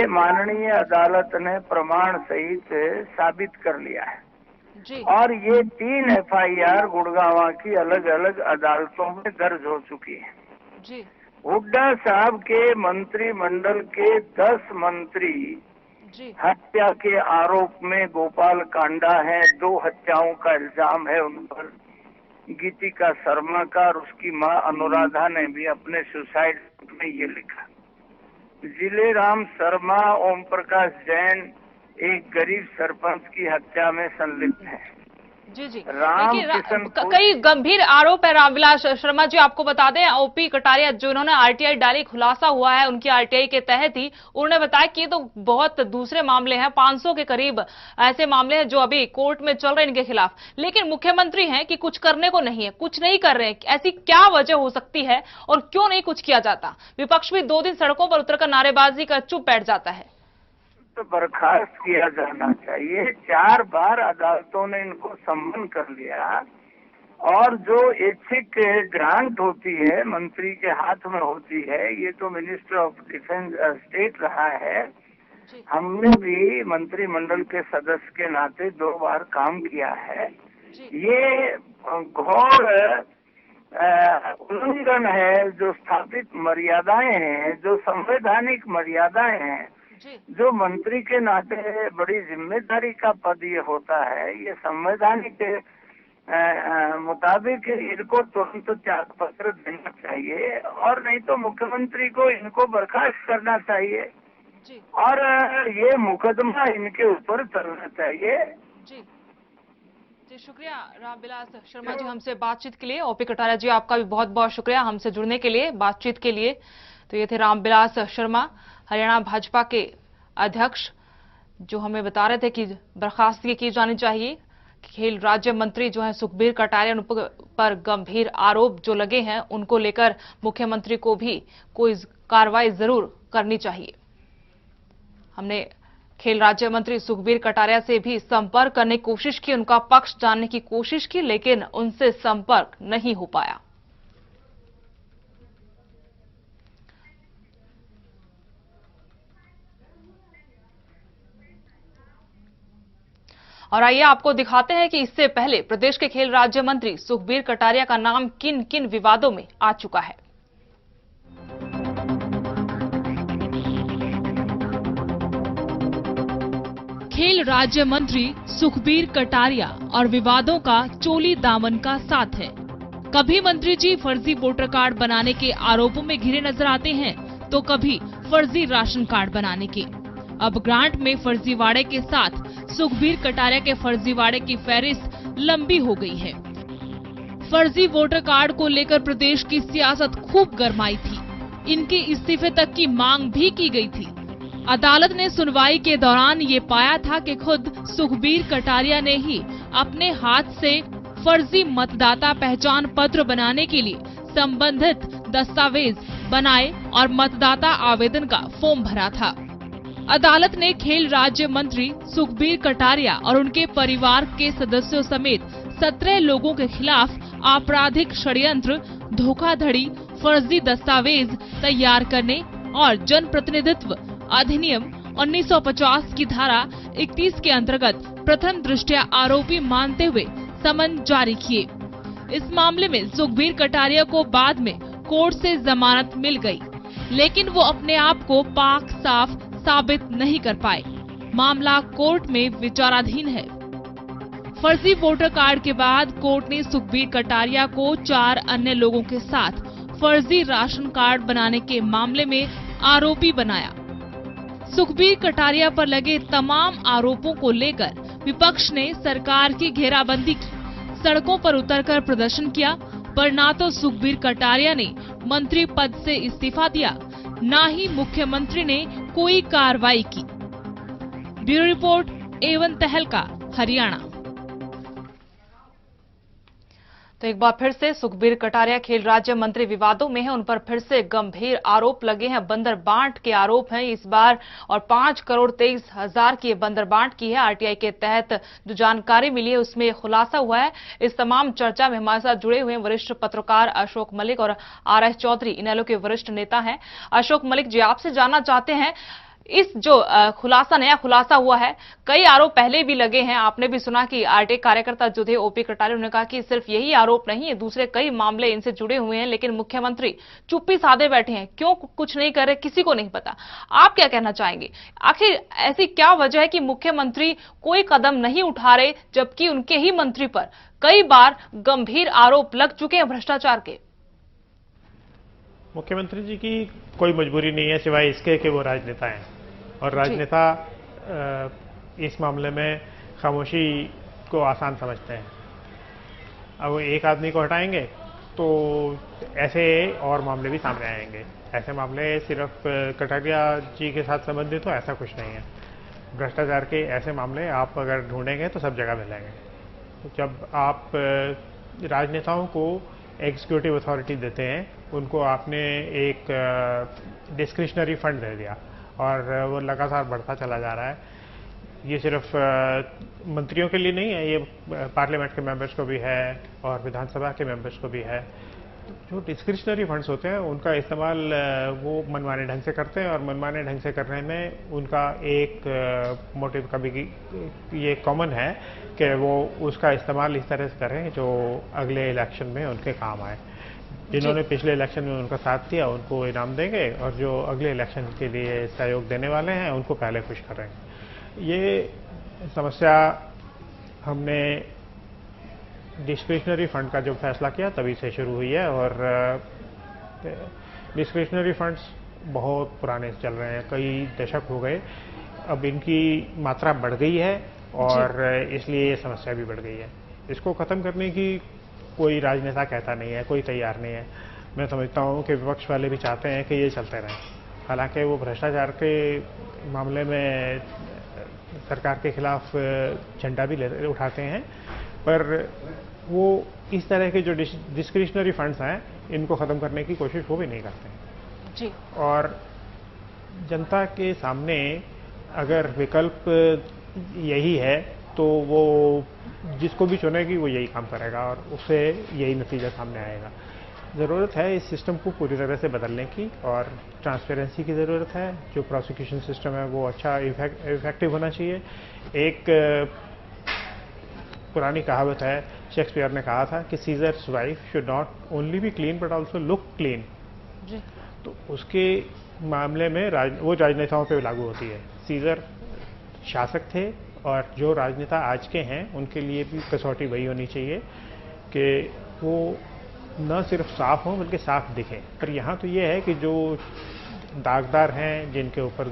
माननीय अदालत ने प्रमाण सहित साबित कर लिया है जी और ये 3 एफआईआर गुड़गांव की अलग अलग अदालतों में दर्ज हो चुकी है। जी हुड्डा साहब के मंत्रिमंडल के 10 मंत्री जी हत्या के आरोप में गोपाल कांडा है, 2 हत्याओं का इल्जाम है उन पर, गीतिका शर्मा का और उसकी मां अनुराधा ने भी अपने सुसाइड में ये लिखा। जिलेराम शर्मा, ओम प्रकाश जैन एक गरीब सरपंच की हत्या में संलिप्त है। जी जी राम देखिए किशन कई गंभीर आरोप है रामविलास शर्मा जी। आपको बता दें ओपी कटारिया जो इन्होंने आरटीआई डाली, खुलासा हुआ है उनकी आरटीआई के तहत ही। उन्होंने बताया कि ये तो बहुत दूसरे मामले हैं, 500 के करीब ऐसे मामले हैं जो अभी कोर्ट में चल रहे हैं इनके खिलाफ, लेकिन मुख्यमंत्री हैं कि कुछ करने को नहीं है, कुछ नहीं कर रहे हैं। ऐसी क्या वजह हो सकती है और क्यों नहीं कुछ किया जाता? विपक्ष भी 2 दिन सड़कों पर उतरकर नारेबाजी कर चुप बैठ जाता है। तो बर्खास्त किया जाना चाहिए। 4 बार अदालतों ने इनको सम्मन कर लिया और जो ऐच्छिक ग्रांट होती है मंत्री के हाथ में होती है, ये तो मिनिस्टर ऑफ डिफेंस स्टेट रहा है। हमने भी मंत्रिमंडल के सदस्य के नाते 2 बार काम किया है। ये घोर उल्लंघन है जो स्थापित मर्यादाएं हैं, जो संवैधानिक मर्यादाएं हैं, जो मंत्री के नाते बड़ी जिम्मेदारी का पद ये होता है। ये संवैधानिक मुताबिक इनको तुरंत त्याग पत्र देना चाहिए और नहीं तो मुख्यमंत्री को इनको बर्खास्त करना चाहिए और ये मुकदमा इनके ऊपर चलना चाहिए। जी जी शुक्रिया रामविलास शर्मा जी हमसे बातचीत के लिए। ओपी कटारिया जी आपका भी बहुत बहुत शुक्रिया हमसे जुड़ने के लिए, बातचीत के लिए। तो ये थे रामविलास शर्मा, हरियाणा भाजपा के अध्यक्ष, जो हमें बता रहे थे कि बर्खास्तगी की जानी चाहिए। खेल राज्य मंत्री जो है सुखबीर कटारिया पर गंभीर आरोप जो लगे हैं उनको लेकर मुख्यमंत्री को भी कोई कार्रवाई जरूर करनी चाहिए। हमने खेल राज्य मंत्री सुखबीर कटारिया से भी संपर्क करने की कोशिश की, उनका पक्ष जानने की कोशिश की, लेकिन उनसे संपर्क नहीं हो पाया। और आइए आपको दिखाते हैं कि इससे पहले प्रदेश के खेल राज्य मंत्री सुखबीर कटारिया का नाम किन किन विवादों में आ चुका है। खेल राज्य मंत्री सुखबीर कटारिया और विवादों का चोली दामन का साथ है। कभी मंत्री जी फर्जी वोटर कार्ड बनाने के आरोपों में घिरे नजर आते हैं तो कभी फर्जी राशन कार्ड बनाने के। अब ग्रांट में फर्जीवाड़े के साथ सुखबीर कटारिया के फर्जीवाड़े की फहरिस्त लंबी हो गई है। फर्जी वोटर कार्ड को लेकर प्रदेश की सियासत खूब गरमाई थी, इनके इस्तीफे तक की मांग भी की गई थी। अदालत ने सुनवाई के दौरान ये पाया था कि खुद सुखबीर कटारिया ने ही अपने हाथ से फर्जी मतदाता पहचान पत्र बनाने के लिए संबंधित दस्तावेज बनाए और मतदाता आवेदन का फॉर्म भरा था। अदालत ने खेल राज्य मंत्री सुखबीर कटारिया और उनके परिवार के सदस्यों समेत 17 लोगों के खिलाफ आपराधिक षड्यंत्र, धोखाधड़ी, फर्जी दस्तावेज तैयार करने और जनप्रतिनिधित्व अधिनियम 1950 की धारा 31 के अंतर्गत प्रथम दृष्टया आरोपी मानते हुए समन जारी किए। इस मामले में सुखबीर कटारिया को बाद में कोर्ट से जमानत मिल गई, लेकिन वो अपने आप को पाक साफ साबित नहीं कर पाए। मामला कोर्ट में विचाराधीन है। फर्जी वोटर कार्ड के बाद कोर्ट ने सुखबीर कटारिया को 4 अन्य लोगों के साथ फर्जी राशन कार्ड बनाने के मामले में आरोपी बनाया। सुखबीर कटारिया पर लगे तमाम आरोपों को लेकर विपक्ष ने सरकार की घेराबंदी की, सड़कों पर उतरकर प्रदर्शन किया, पर ना तो सुखबीर कटारिया ने मंत्री पद से इस्तीफा दिया, ना ही मुख्यमंत्री ने कोई कार्रवाई की। ब्यूरो रिपोर्ट, A1 तहलका, हरियाणा। तो एक बार फिर से सुखबीर कटारिया खेल राज्य मंत्री विवादों में है, उन पर फिर से गंभीर आरोप लगे हैं। बंदर बांट के आरोप हैं इस बार और 5,23,00,000 की बंदर बांट की है। आरटीआई के तहत जो जानकारी मिली है उसमें खुलासा हुआ है। इस तमाम चर्चा में हमारे साथ जुड़े हुए वरिष्ठ पत्रकार अशोक मलिक और RS चौधरी, इनेलो के वरिष्ठ नेता हैं। अशोक मलिक जी, आपसे जानना चाहते हैं इस जो खुलासा, नया खुलासा हुआ है, कई आरोप पहले भी लगे हैं। आपने भी सुना कि आरटीआई कार्यकर्ता जो थे ओपी कटारिया, उन्होंने कहा कि सिर्फ यही आरोप नहीं है, दूसरे कई मामले इनसे जुड़े हुए हैं, लेकिन मुख्यमंत्री चुप्पी साधे बैठे हैं। क्यों कुछ नहीं कर रहे, किसी को नहीं पता। आप क्या कहना चाहेंगे? आखिर ऐसी क्या वजह है कि मुख्यमंत्री कोई कदम नहीं उठा रहे, जबकि उनके ही मंत्री पर कई बार गंभीर आरोप लग चुके हैं भ्रष्टाचार के? मुख्यमंत्री जी की कोई मजबूरी नहीं है सिवाय इसके कि वो राजनेता हैं, और राजनेता इस मामले में खामोशी को आसान समझते हैं। अब वो एक आदमी को हटाएंगे तो ऐसे और मामले भी सामने आएंगे। ऐसे मामले सिर्फ कटारिया जी के साथ संबंधित हो ऐसा कुछ नहीं है। भ्रष्टाचार के ऐसे मामले आप अगर ढूंढेंगे तो सब जगह मिलेंगे। तो जब आप राजनेताओं को एग्जीक्यूटिव अथॉरिटी देते हैं, उनको आपने एक डिस्क्रिशनरी फंड दे दिया और वो लगातार बढ़ता चला जा रहा है। ये सिर्फ मंत्रियों के लिए नहीं है, ये पार्लियामेंट के मेंबर्स को भी है और विधानसभा के मेंबर्स को भी है। जो डिस्क्रिशनरी फंड्स होते हैं उनका इस्तेमाल वो मनमाने ढंग से करते हैं, और मनमाने ढंग से करने में उनका एक मोटिव कभी ये कॉमन है कि वो उसका इस्तेमाल इस तरह से करें जो अगले इलेक्शन में उनके काम आए। जिन्होंने पिछले इलेक्शन में उनका साथ दिया उनको इनाम देंगे, और जो अगले इलेक्शन के लिए सहयोग देने वाले हैं उनको पहले खुश करेंगे। ये समस्या हमने डिस्क्रिशनरी फंड का जो फैसला किया तभी से शुरू हुई है, और डिस्क्रिशनरी फंड्स बहुत पुराने चल रहे हैं, कई दशक हो गए। अब इनकी मात्रा बढ़ गई है और इसलिए ये समस्या भी बढ़ गई है। इसको खत्म करने की कोई राजनेता कहता नहीं है, कोई तैयार नहीं है। मैं समझता हूँ कि विपक्ष वाले भी चाहते हैं कि ये चलते रहें। हालांकि वो भ्रष्टाचार के मामले में सरकार के खिलाफ झंडा भी उठाते हैं, पर वो इस तरह के जो डिस्क्रिशनरी फंड्स हैं इनको ख़त्म करने की कोशिश वो भी नहीं करते हैं जी। और जनता के सामने अगर विकल्प यही है तो वो जिसको भी चुनेगी वो यही काम करेगा और उससे यही नतीजा सामने आएगा। ज़रूरत है इस सिस्टम को पूरी तरह से बदलने की, और ट्रांसपेरेंसी की ज़रूरत है। जो प्रोसिक्यूशन सिस्टम है वो अच्छा इफेक्टिव होना चाहिए। एक पुरानी कहावत है, शेक्सपियर ने कहा था कि seizures wife should not only B clean but also look clean. तो उसके मामले में वो राजनेताओं पे लागू होती है। सीजर शासक थे, और जो राजनेता आज के हैं उनके लिए भी कसौटी वही होनी चाहिए कि वो न सिर्फ साफ हों बल्कि साफ दिखें। पर यहाँ तो ये है कि जो दागदार हैं, जिनके ऊपर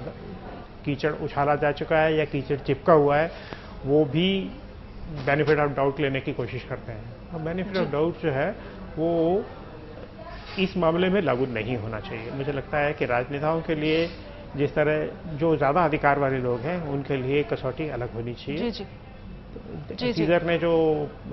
कीचड़ उछाला जा चुका है या कीचड़ चिपका हुआ है, वो भी बेनिफिट ऑफ डाउट लेने की कोशिश करते हैं। और बेनिफिट ऑफ डाउट जो है वो इस मामले में लागू नहीं होना चाहिए। मुझे लगता है कि राजनेताओं के लिए जिस तरह जो ज़्यादा अधिकार वाले लोग हैं उनके लिए कसौटी अलग होनी चाहिए। सीजर ने जो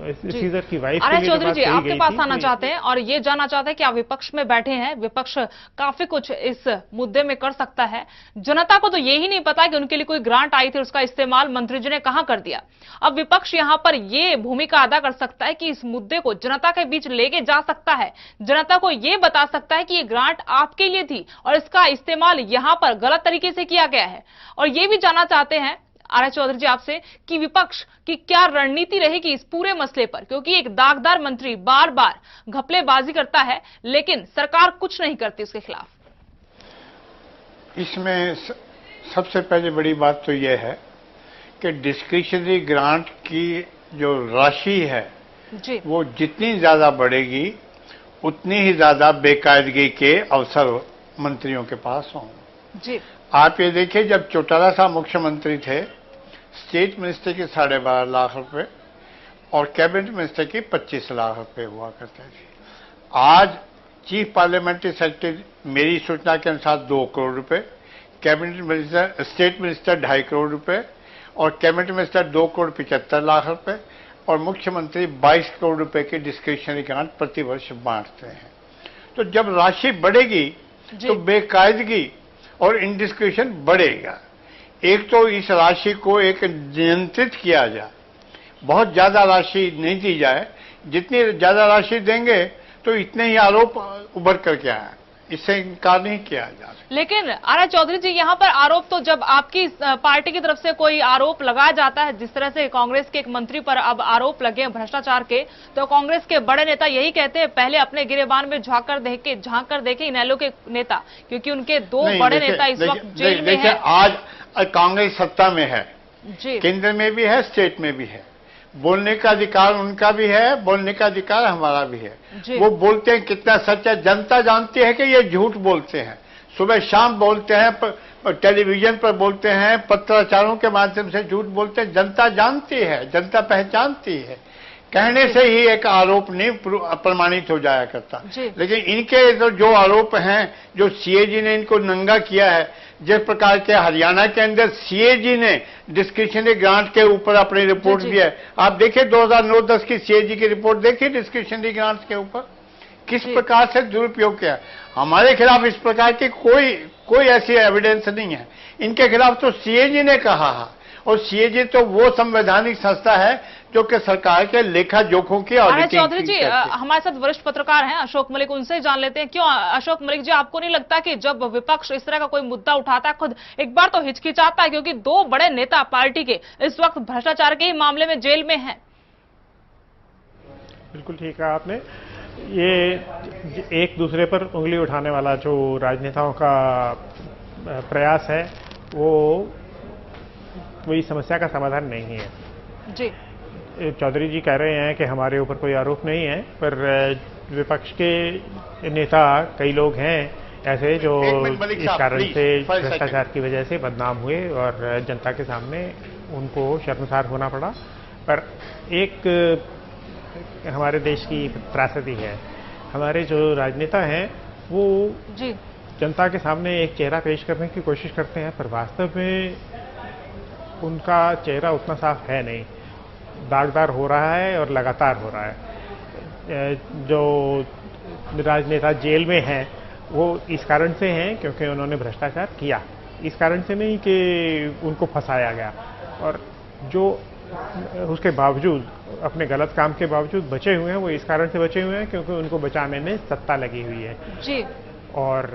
सीजर की वाइफ आर्य चौधरी जी आपके पास आना चाहते हैं और ये जानना चाहते हैं कि आप विपक्ष में बैठे हैं, विपक्ष काफी कुछ इस मुद्दे में कर सकता है। जनता को तो यही नहीं पता कि उनके लिए कोई ग्रांट आई थी, उसका इस्तेमाल मंत्री जी ने कहां कर दिया। अब विपक्ष यहां पर ये भूमिका अदा कर सकता है कि इस मुद्दे को जनता के बीच लेके जा सकता है, जनता को ये बता सकता है कि ये ग्रांट आपके लिए थी और इसका इस्तेमाल यहां पर गलत तरीके से किया गया है। और ये भी जानना चाहते हैं आर्य चौधरी जी आपसे कि विपक्ष की क्या रणनीति रहेगी इस पूरे मसले पर, क्योंकि एक दागदार मंत्री बार बार घपलेबाजी करता है लेकिन सरकार कुछ नहीं करती उसके खिलाफ। इसमें सबसे पहले बड़ी बात तो यह है कि डिस्क्रिशनरी ग्रांट की जो राशि है जी। वो जितनी ज्यादा बढ़ेगी उतनी ही ज्यादा बेकायदगी के अवसर मंत्रियों के पास होंगे जी। आप ये देखिए, जब चौटाला साहब मुख्यमंत्री थे, स्टेट मिनिस्टर के 12.5 लाख रुपए और कैबिनेट मिनिस्टर के 25 लाख रुपए हुआ करते थे। आज चीफ पार्लियामेंट्री सेक्रेटरी मेरी सूचना के अनुसार 2 करोड़ रुपए, cabinet minister state minister 2.5 crore रुपए और कैबिनेट मिनिस्टर 2 करोड़ 75 लाख रुपए और मुख्यमंत्री 22 करोड़ रुपए के डिस्क्रिशनरी ग्रांट प्रतिवर्ष बांटते हैं। तो जब राशि बढ़ेगी तो बेकायदगी और इंडिस्क्रिशन बढ़ेगा। एक तो इस राशि को एक नियंत्रित किया जाए, बहुत ज्यादा राशि नहीं दी जाए। जितनी ज्यादा राशि देंगे तो इतने ही आरोप उभर करके आए। इससे इनकार नहीं किया जा सकता। लेकिन आर चौधरी जी, यहाँ पर आरोप तो जब आपकी पार्टी की तरफ से कोई आरोप लगाया जाता है, जिस तरह से कांग्रेस के एक मंत्री पर अब आरोप लगे हैं भ्रष्टाचार के, तो कांग्रेस के बड़े नेता यही कहते हैं पहले अपने गिरेबान में झांक कर देखे इनेलो के नेता, क्योंकि उनके दो बड़े नेता इस वक्त जेल में हैं। आज कांग्रेस सत्ता में है जी, केंद्र में भी है, स्टेट में भी है, बोलने का अधिकार उनका भी है, बोलने का अधिकार हमारा भी है। वो बोलते हैं कितना सच है, जनता जानती है कि ये झूठ बोलते हैं, सुबह शाम बोलते हैं, टेलीविजन पर बोलते हैं, पत्राचारों के माध्यम से झूठ बोलते हैं, जनता जानती है, जनता पहचानती है। कहने से ही एक आरोप नहीं प्रमाणित हो जाया करता। लेकिन इनके जो आरोप हैं, जो सीएजी ने इनको नंगा किया है, जिस प्रकार के हरियाणा के अंदर सीएजी ने डिस्क्रिशनरी ग्रांट के ऊपर अपनी रिपोर्ट दी है, आप देखिए 2009-10 की सीएजी की रिपोर्ट देखिए डिस्क्रिशनरी ग्रांट के ऊपर किस प्रकार से दुरुपयोग किया। हमारे खिलाफ इस प्रकार की कोई ऐसी एविडेंस नहीं है, इनके खिलाफ तो सीएजी ने कहा है, और सीएजी तो वो संवैधानिक संस्था है जो कि सरकार के लेखा जोखों की ऑडिटिंग। चौधरी जी, हमारे साथ वरिष्ठ पत्रकार हैं अशोक मलिक, उनसे जान लेते हैं। क्यों अशोक मलिक जी, आपको नहीं लगता कि जब विपक्ष इस तरह का कोई मुद्दा उठाता है, खुद एक बार तो हिचकिचाता है, क्योंकि दो बड़े नेता पार्टी के इस वक्त भ्रष्टाचार के ही मामले में जेल में हैं? बिल्कुल ठीक है आपने, ये एक दूसरे पर उंगली उठाने वाला जो राजनेताओं का प्रयास है, वो कोई समस्या का समाधान नहीं है। जी, चौधरी जी कह रहे हैं कि हमारे ऊपर कोई आरोप नहीं है, पर विपक्ष के नेता कई लोग हैं ऐसे जो इस कारण से भ्रष्टाचार की वजह से बदनाम हुए और जनता के सामने उनको शर्मसार होना पड़ा। पर एक हमारे देश की त्रासदी है, हमारे जो राजनेता हैं वो जी जनता के सामने एक चेहरा पेश करने की कोशिश करते हैं, पर वास्तव में उनका चेहरा उतना साफ है नहीं, दागदार हो रहा है और लगातार हो रहा है। जो राजनेता जेल में हैं वो इस कारण से हैं क्योंकि उन्होंने भ्रष्टाचार किया, इस कारण से नहीं कि उनको फंसाया गया, और जो उसके बावजूद अपने गलत काम के बावजूद बचे हुए हैं वो इस कारण से बचे हुए हैं क्योंकि उनको बचाने में सत्ता लगी हुई है जी, और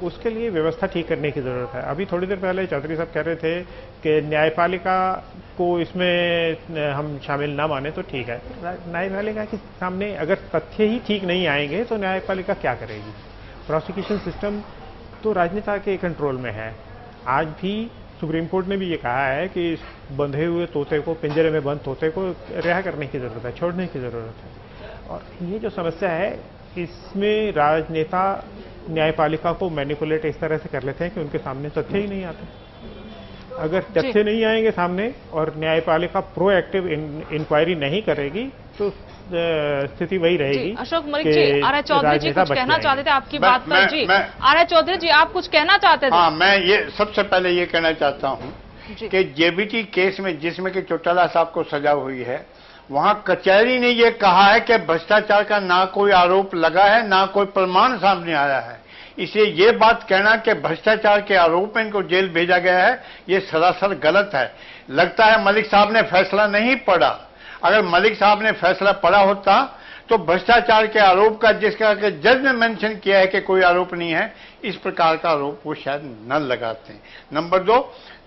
उसके लिए व्यवस्था ठीक करने की ज़रूरत है। अभी थोड़ी देर पहले चौधरी साहब कह रहे थे कि न्यायपालिका को इसमें हम शामिल ना माने तो ठीक है। न्यायपालिका के सामने अगर तथ्य ही ठीक नहीं आएंगे तो न्यायपालिका क्या करेगी? प्रोसिक्यूशन सिस्टम तो राजनेता के कंट्रोल में है। आज भी सुप्रीम कोर्ट ने भी ये कहा है कि बंधे हुए तोते को, पिंजरे में बंद तोते को रिहा करने की ज़रूरत है, छोड़ने की ज़रूरत है। और ये जो समस्या है इसमें राजनेता न्यायपालिका को मैनिपुलेट इस तरह से कर लेते हैं कि उनके सामने तथ्य ही नहीं आते। अगर तथ्य नहीं आएंगे सामने और न्यायपालिका प्रोएक्टिव इंक्वायरी नहीं करेगी तो स्थिति वही रहेगी। अशोक मलिक जी, आर चौधरी जी कुछ कहना चाहते थे आपकी बात पर। जी, आर चौधरी जी आप कुछ कहना चाहते थे? हाँ, मैं ये सबसे पहले ये कहना चाहता हूँ कि जेबीटी केस में जिसमें कि चौटाला साहब को सजा हुई है, वहां कचहरी ने यह कहा है कि भ्रष्टाचार का ना कोई आरोप लगा है, ना कोई प्रमाण सामने आया है। इसलिए ये बात कहना कि भ्रष्टाचार के आरोप में इनको जेल भेजा गया है, ये सरासर गलत है। लगता है मलिक साहब ने फैसला नहीं पढ़ा। अगर मलिक साहब ने फैसला पढ़ा होता तो भ्रष्टाचार के आरोप का, जिसका कि जज ने मेंशन किया है कि कोई आरोप नहीं है, इस प्रकार का आरोप वो शायद न लगाते। नंबर 2,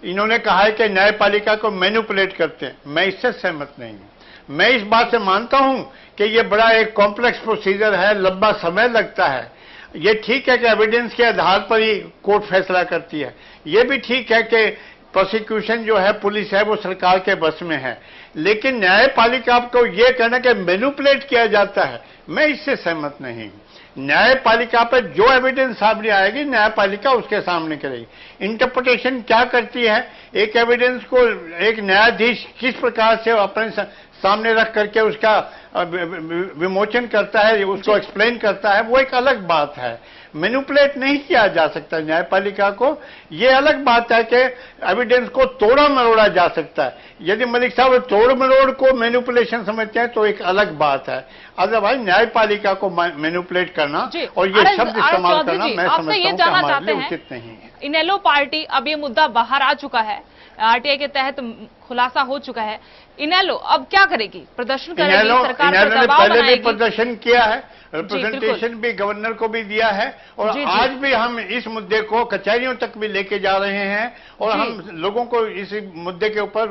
इन्होंने कहा है कि न्यायपालिका को मैनिपुलेट करते हैं। मैं इससे सहमत नहीं हूं। मैं इस बात से मानता हूं कि ये बड़ा एक कॉम्प्लेक्स प्रोसीजर है, लंबा समय लगता है। ये ठीक है कि एविडेंस के आधार पर ही कोर्ट फैसला करती है। ये भी ठीक है कि प्रोसिक्यूशन जो है, पुलिस है, वो सरकार के बस में है। लेकिन न्यायपालिका को ये कहना कि मैनिपुलेट किया जाता है, मैं इससे सहमत नहीं हूं। न्यायपालिका पर जो एविडेंस सामने आएगी, न्यायपालिका उसके सामने करेगी। इंटरप्रिटेशन क्या करती है, एक एविडेंस को एक न्यायाधीश किस प्रकार से अपने सामने रख करके उसका विमोचन करता है, उसको एक्सप्लेन करता है, वो एक अलग बात है। मैनिपुलेट नहीं किया जा सकता न्यायपालिका को। ये अलग बात है कि एविडेंस को तोड़ा मरोड़ा जा सकता है। यदि मलिक साहब तोड़ मरोड़ को मैनिपुलेशन समझते हैं तो एक अलग बात है। अदरवाइज न्यायपालिका को मैनिपुलेट करना और ये शब्द इस्तेमाल करना मैं समझता हूं कि हमारे लिए उचित नहीं है। इनेलो पार्टी, अब ये मुद्दा बाहर आ चुका है, आरटीआई के तहत खुलासा हो चुका है। इनेलो अब क्या करेगी? प्रदर्शन करेगी, सरकार पर दबाव बनाएगी? पहले भी प्रदर्शन किया है, रिप्रेजेंटेशन भी गवर्नर को भी दिया है और आज भी हम इस मुद्दे को कचहरियों तक भी लेके जा रहे हैं और हम लोगों को इस मुद्दे के ऊपर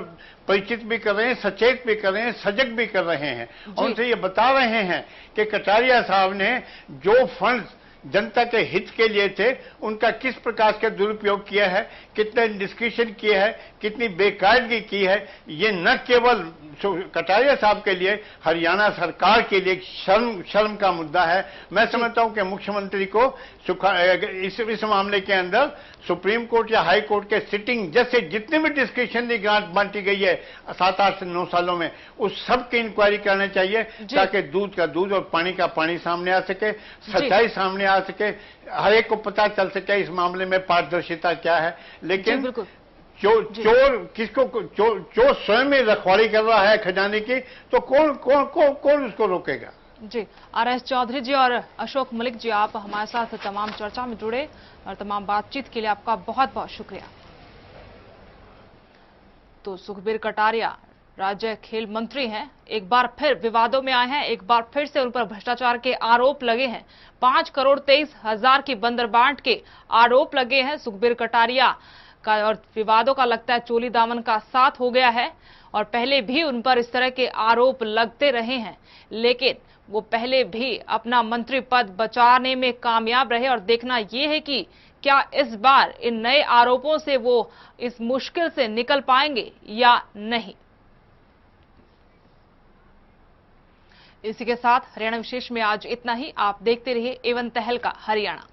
परिचित भी कर रहे हैं, सचेत भी कर रहे हैं, सजग भी कर रहे हैं और उनसे ये बता रहे हैं कि कटारिया साहब ने जो फंड्स जनता के हित के लिए थे उनका किस प्रकार का दुरुपयोग किया है, कितने डिस्कशन किए हैं, कितनी बेकायदगी की है। ये न केवल कटारिया साहब के लिए, हरियाणा सरकार के लिए शर्म का मुद्दा है। मैं समझता हूं कि मुख्यमंत्री को इस मामले के अंदर सुप्रीम कोर्ट या हाई कोर्ट के सिटिंग जैसे जितने भी डिस्क्रिप्शनरी ग्रांट बांटी गई है 7, 8 से 9 सालों में, उस सब की इंक्वायरी करना चाहिए ताकि दूध का दूध और पानी का पानी सामने आ सके, सच्चाई सामने आ सके, हर एक को पता चल सके इस मामले में पारदर्शिता क्या है। लेकिन चोर किसको चोर स्वयं में रखवाली कर रहा है खजाने की, तो कौन उसको रोकेगा। जी, आर.एस. चौधरी जी और अशोक मलिक जी, आप हमारे साथ तमाम चर्चा में जुड़े और तमाम बातचीत के लिए आपका बहुत बहुत शुक्रिया। तो सुखबीर कटारिया राज्य खेल मंत्री हैं, एक बार फिर विवादों में आए हैं, एक बार फिर से उन पर भ्रष्टाचार के आरोप लगे हैं। 5,23,00,000 की बंदरबांट के आरोप लगे हैं सुखबीर कटारिया का और विवादों का लगता है चोली दामन का साथ हो गया है और पहले भी उन पर इस तरह के आरोप लगते रहे हैं, लेकिन वो पहले भी अपना मंत्री पद बचाने में कामयाब रहे और देखना यह है कि क्या इस बार इन नए आरोपों से वो इस मुश्किल से निकल पाएंगे या नहीं। इसी के साथ हरियाणा विशेष में आज इतना ही। आप देखते रहिए A1 तहलका हरियाणा।